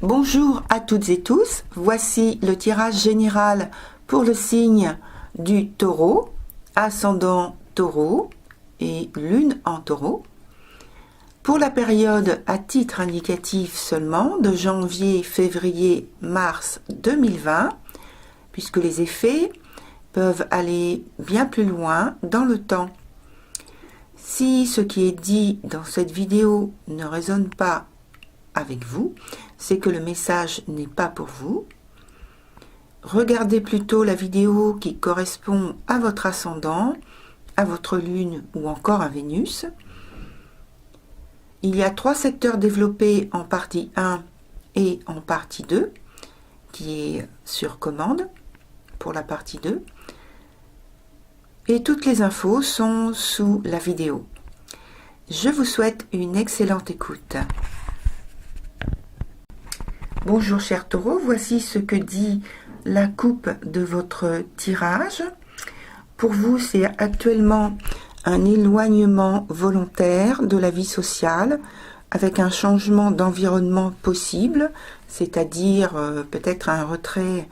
Bonjour à toutes et tous, voici le tirage général pour le signe du Taureau, ascendant Taureau et lune en Taureau. Pour la période à titre indicatif seulement de janvier, février, mars 2020, puisque les effets peuvent aller bien plus loin dans le temps. Si ce qui est dit dans cette vidéo ne résonne pas avec vous, c'est que le message n'est pas pour vous. Regardez plutôt la vidéo qui correspond à votre ascendant, à votre lune ou encore à Vénus. Il y a 3 secteurs développés en partie 1 et en partie 2, qui est sur commande pour la partie 2. Et toutes les infos sont sous la vidéo. Je vous souhaite une excellente écoute. Bonjour chers taureaux, voici ce que dit la coupe de votre tirage. Pour vous, c'est actuellement un éloignement volontaire de la vie sociale avec un changement d'environnement possible, c'est-à-dire peut-être un retrait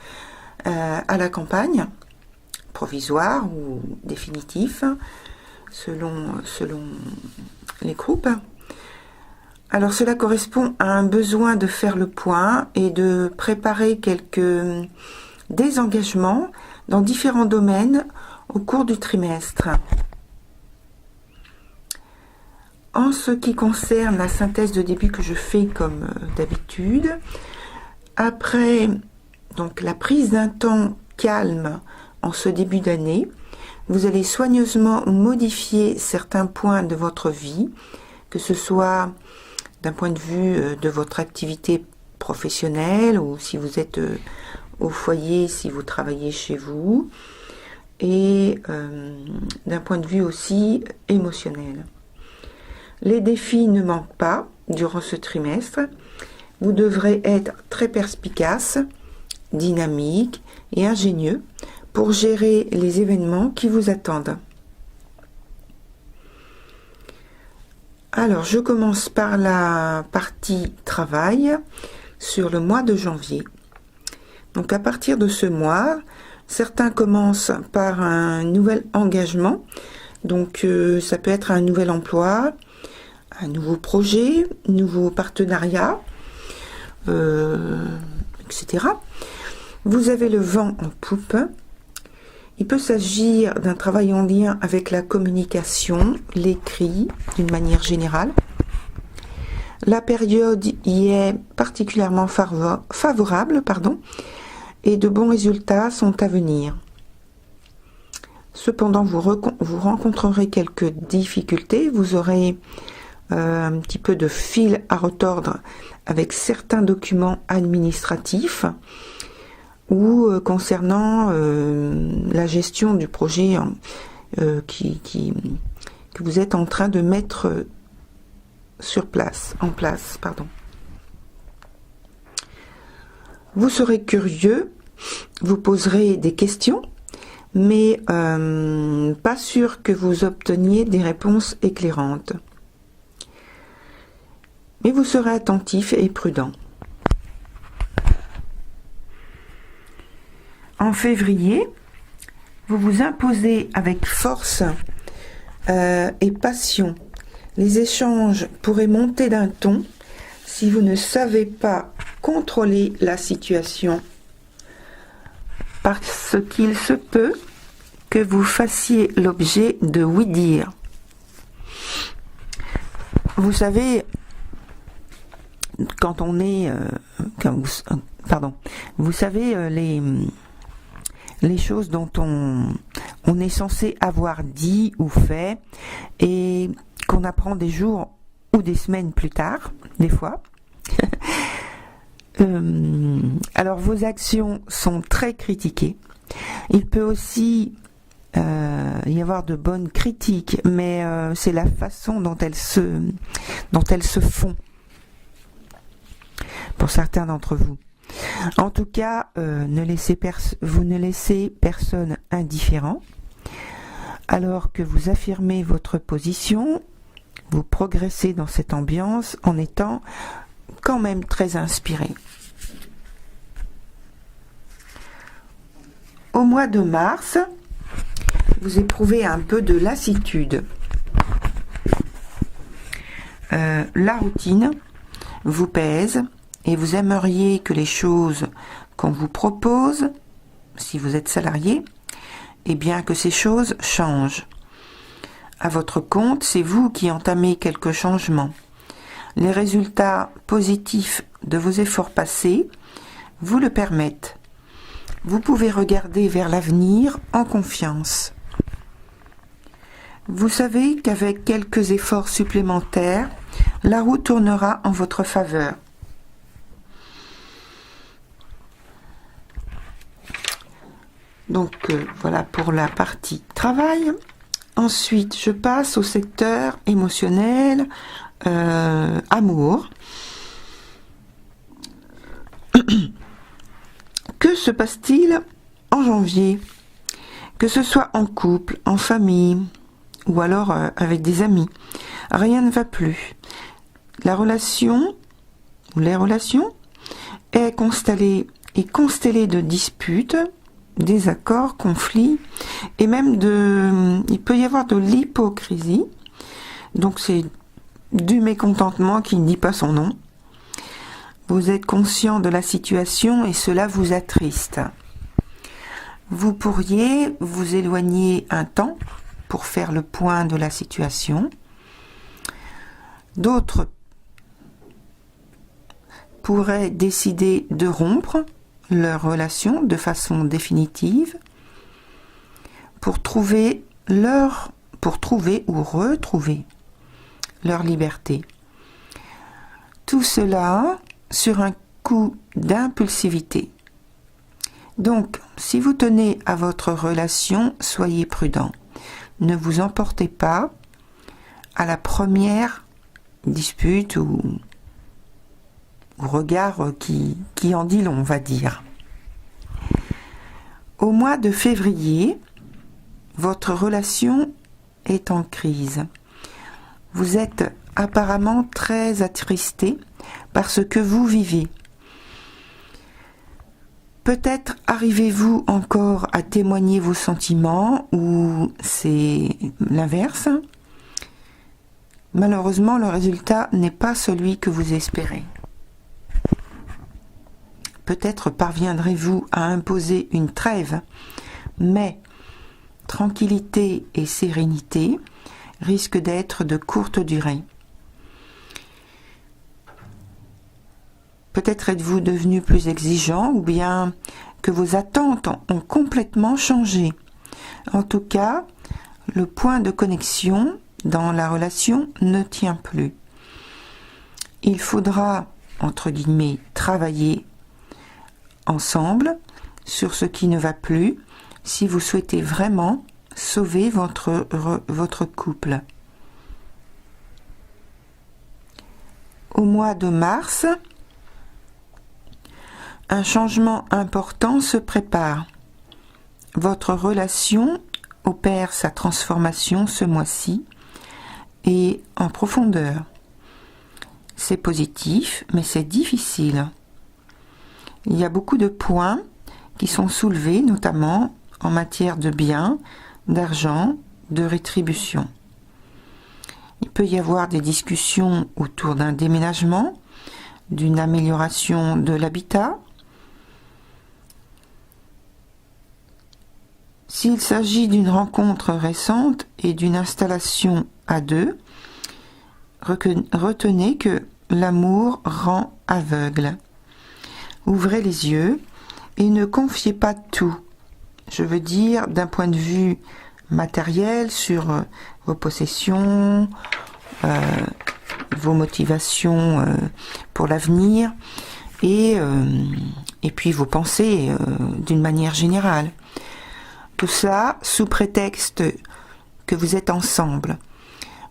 à la campagne, provisoire ou définitif, selon les groupes. Alors cela correspond à un besoin de faire le point et de préparer quelques désengagements dans différents domaines au cours du trimestre. En ce qui concerne la synthèse de début que je fais comme d'habitude, après donc la prise d'un temps calme en ce début d'année, vous allez soigneusement modifier certains points de votre vie, que ce soit d'un point de vue de votre activité professionnelle ou si vous êtes au foyer, si vous travaillez chez vous, et d'un point de vue aussi émotionnel. Les défis ne manquent pas durant ce trimestre. Vous devrez être très perspicace, dynamique et ingénieux pour gérer les événements qui vous attendent. Alors, je commence par la partie travail sur le mois de janvier. Donc, à partir de ce mois, certains commencent par un nouvel engagement. Donc, ça peut être un nouvel emploi, un nouveau projet, un nouveau partenariat, etc. Vous avez le vent en poupe. Il peut s'agir d'un travail en lien avec la communication, l'écrit, d'une manière générale. La période y est particulièrement favorable, et de bons résultats sont à venir. Cependant, vous rencontrerez quelques difficultés, vous aurez un petit peu de fil à retordre avec certains documents administratifs ou concernant la gestion du projet que vous êtes en train de mettre en place. Vous serez curieux, vous poserez des questions, mais pas sûr que vous obteniez des réponses éclairantes. Mais vous serez attentif et prudent. En février, vous vous imposez avec force et passion. Les échanges pourraient monter d'un ton si vous ne savez pas contrôler la situation, parce qu'il se peut que vous fassiez l'objet de oui-dire. Vous savez, quand on est... vous savez, les choses dont on est censé avoir dit ou fait et qu'on apprend des jours ou des semaines plus tard, des fois. Alors vos actions sont très critiquées. Il peut aussi y avoir de bonnes critiques, mais c'est la façon dont elles se font pour certains d'entre vous. En tout cas, vous ne laissez personne indifférent. Alors que vous affirmez votre position, vous progressez dans cette ambiance en étant quand même très inspiré. Au mois de mars, vous éprouvez un peu de lassitude. La routine vous pèse et vous aimeriez que les choses qu'on vous propose, si vous êtes salarié, eh bien que ces choses changent. À votre compte, c'est vous qui entamez quelques changements. Les résultats positifs de vos efforts passés vous le permettent. Vous pouvez regarder vers l'avenir en confiance. Vous savez qu'avec quelques efforts supplémentaires, la roue tournera en votre faveur. Donc voilà pour la partie travail. Ensuite, je passe au secteur émotionnel, amour. Que se passe-t-il en janvier? Que ce soit en couple, en famille ou alors avec des amis, rien ne va plus. La relation ou les relations est constellée de disputes, désaccords, conflits et même il peut y avoir de l'hypocrisie. Donc c'est du mécontentement qui ne dit pas son nom. Vous êtes conscient de la situation et cela vous attriste. Vous pourriez vous éloigner un temps pour faire le point de la situation. D'autres pourraient décider de rompre leur relation de façon définitive pour trouver ou retrouver leur liberté. Tout cela sur un coup d'impulsivité. Donc, si vous tenez à votre relation, soyez prudent. Ne vous emportez pas à la première dispute ou regard qui en dit long, on va dire. Au mois de février, votre relation est en crise. Vous êtes apparemment très attristé par ce que vous vivez. Peut-être arrivez-vous encore à témoigner vos sentiments ou c'est l'inverse. Malheureusement, le résultat n'est pas celui que vous espérez. Peut-être parviendrez-vous à imposer une trêve, mais tranquillité et sérénité risquent d'être de courte durée. Peut-être êtes-vous devenu plus exigeant ou bien que vos attentes ont complètement changé. En tout cas, le point de connexion dans la relation ne tient plus. Il faudra, entre guillemets, travailler ensemble sur ce qui ne va plus si vous souhaitez vraiment sauver votre couple. Au mois de mars, un changement important se prépare. Votre relation opère sa transformation ce mois-ci et en profondeur. C'est positif, mais c'est difficile. Il y a beaucoup de points qui sont soulevés, notamment en matière de biens, d'argent, de rétribution. Il peut y avoir des discussions autour d'un déménagement, d'une amélioration de l'habitat. S'il s'agit d'une rencontre récente et d'une installation à deux, retenez que l'amour rend aveugle. Ouvrez les yeux et ne confiez pas tout. Je veux dire d'un point de vue matériel sur vos possessions, vos motivations pour l'avenir et puis vos pensées d'une manière générale. Tout ça sous prétexte que vous êtes ensemble.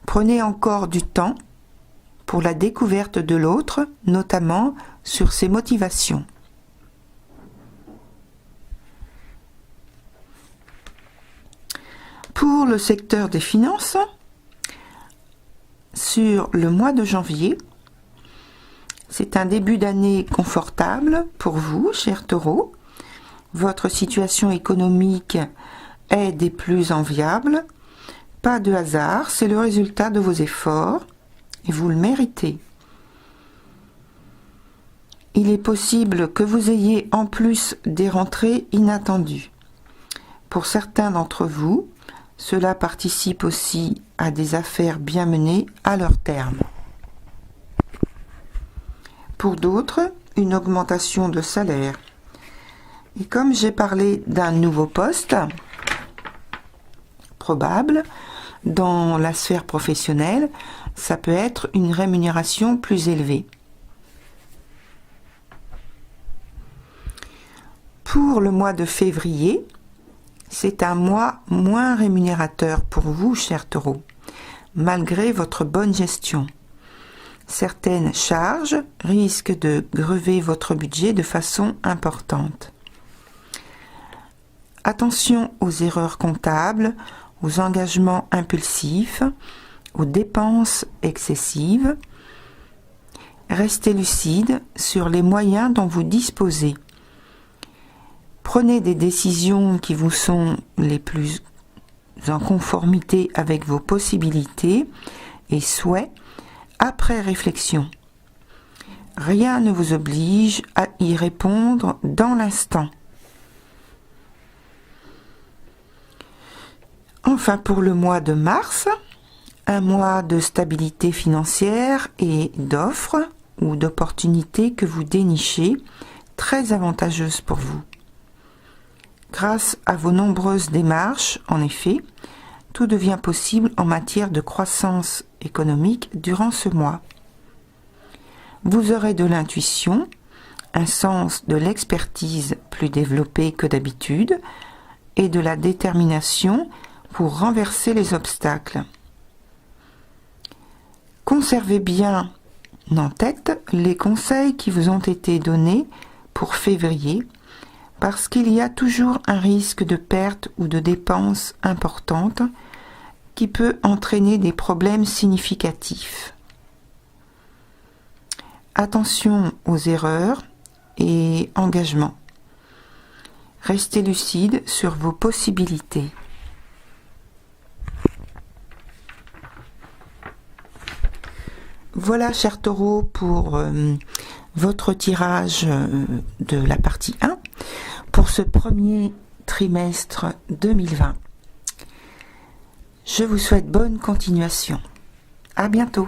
Prenez encore du temps pour la découverte de l'autre, notamment sur ses motivations. Pour le secteur des finances, sur le mois de janvier, c'est un début d'année confortable pour vous, chers taureaux. Votre situation économique est des plus enviables. Pas de hasard, c'est le résultat de vos efforts et vous le méritez. Il est possible que vous ayez en plus des rentrées inattendues. Pour certains d'entre vous, cela participe aussi à des affaires bien menées à leur terme. Pour d'autres, une augmentation de salaire. Et comme j'ai parlé d'un nouveau poste probable dans la sphère professionnelle, ça peut être une rémunération plus élevée. Pour le mois de février, c'est un mois moins rémunérateur pour vous, chers taureaux, malgré votre bonne gestion. Certaines charges risquent de grever votre budget de façon importante. Attention aux erreurs comptables, aux engagements impulsifs, aux dépenses excessives. Restez lucide sur les moyens dont vous disposez. Prenez des décisions qui vous sont les plus en conformité avec vos possibilités et souhaits après réflexion. Rien ne vous oblige à y répondre dans l'instant. Enfin, pour le mois de mars, un mois de stabilité financière et d'offres ou d'opportunités que vous dénichez, très avantageuses pour vous. Grâce à vos nombreuses démarches, en effet, tout devient possible en matière de croissance économique durant ce mois. Vous aurez de l'intuition, un sens de l'expertise plus développé que d'habitude et de la détermination pour renverser les obstacles. Conservez bien en tête les conseils qui vous ont été donnés pour février, parce qu'il y a toujours un risque de perte ou de dépenses importantes qui peut entraîner des problèmes significatifs. Attention aux erreurs et engagements. Restez lucide sur vos possibilités. Voilà, chers taureaux, pour votre tirage de la partie 1 pour ce premier trimestre 2020. Je vous souhaite bonne continuation. À bientôt.